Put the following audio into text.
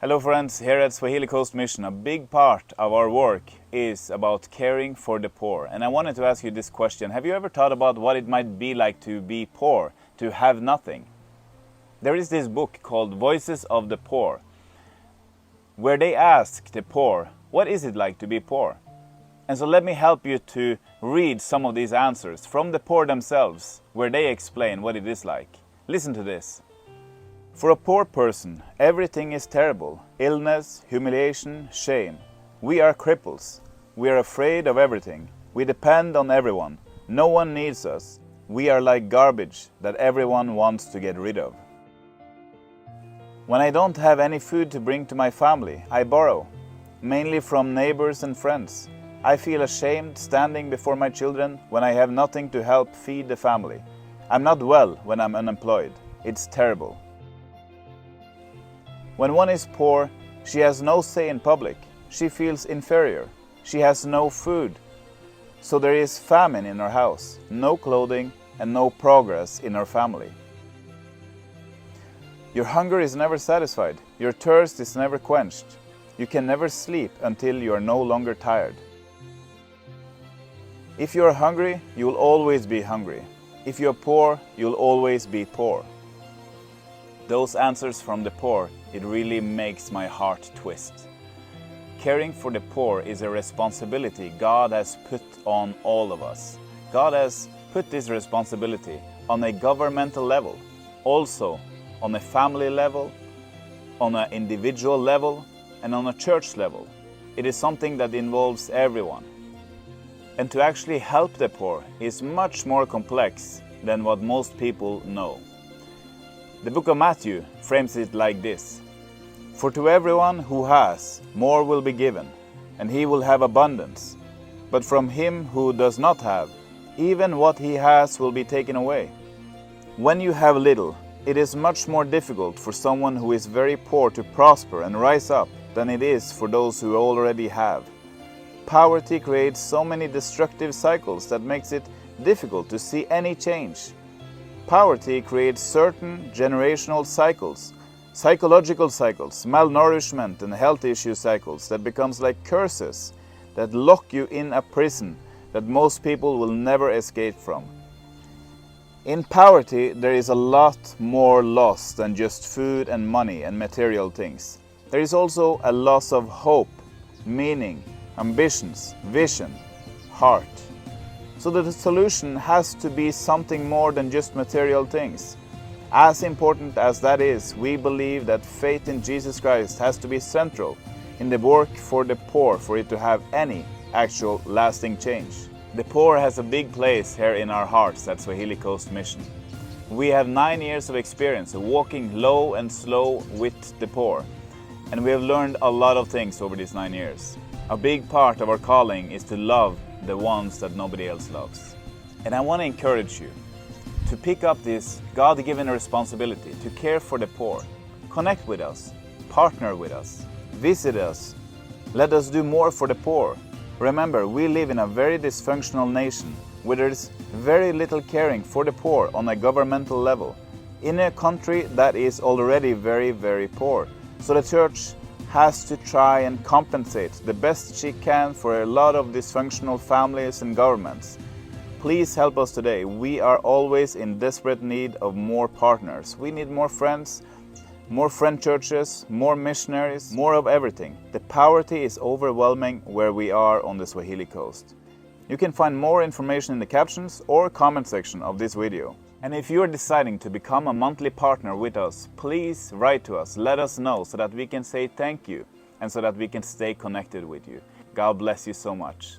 Hello friends, here at Swahili Coast Mission, a big part of our work is about caring for the poor. And I wanted to ask you this question. Have you ever thought about what it might be like to be poor, to have nothing? There is this book called Voices of the Poor, where they ask the poor, what is it like to be poor? And so let me help you to read some of these answers from the poor themselves, where they explain what it is like. Listen to this. For a poor person, everything is terrible. Illness, humiliation, shame. We are cripples. We are afraid of everything. We depend on everyone. No one needs us. We are like garbage that everyone wants to get rid of. When I don't have any food to bring to my family, I borrow, mainly from neighbors and friends. I feel ashamed standing before my children when I have nothing to help feed the family. I'm not well when I'm unemployed. It's terrible. When one is poor, she has no say in public. She feels inferior. She has no food. So there is famine in her house, no clothing, and no progress in her family. Your hunger is never satisfied. Your thirst is never quenched. You can never sleep until you are no longer tired. If you are hungry, you will always be hungry. If you are poor, you will always be poor. Those answers from the poor, it really makes my heart twist. Caring for the poor is a responsibility God has put on all of us. God has put this responsibility on a governmental level, also on a family level, on an individual level, and on a church level. It is something that involves everyone. And to actually help the poor is much more complex than what most people know. The book of Matthew frames it like this. For to everyone who has, more will be given, and he will have abundance. But from him who does not have, even what he has will be taken away. When you have little, it is much more difficult for someone who is very poor to prosper and rise up than it is for those who already have. Poverty creates so many destructive cycles that makes it difficult to see any change. Poverty creates certain generational cycles, psychological cycles, malnourishment and health issue cycles that becomes like curses that lock you in a prison that most people will never escape from. In poverty, there is a lot more loss than just food and money and material things. There is also a loss of hope, meaning, ambitions, vision, heart. So the solution has to be something more than just material things. As important as that is, we believe that faith in Jesus Christ has to be central in the work for the poor for it to have any actual lasting change. The poor has a big place here in our hearts at Swahili Coast Mission. We have 9 years of experience of walking low and slow with the poor, and we have learned a lot of things over these 9 years. A big part of our calling is to love the ones that nobody else loves. And I want to encourage you to pick up this God-given responsibility to care for the poor. Connect with us, partner with us, visit us. Let us do more for the poor. Remember, we live in a very dysfunctional nation where there is very little caring for the poor on a governmental level, in a country that is already very, very poor. So the church has to try and compensate the best she can for a lot of dysfunctional families and governments. Please help us today. We are always in desperate need of more partners. We need more friends, more friend churches, more missionaries, more of everything. The poverty is overwhelming where we are on the Swahili coast. You can find more information in the captions or comment section of this video. And if you are deciding to become a monthly partner with us, please write to us, let us know so that we can say thank you and so that we can stay connected with you. God bless you so much.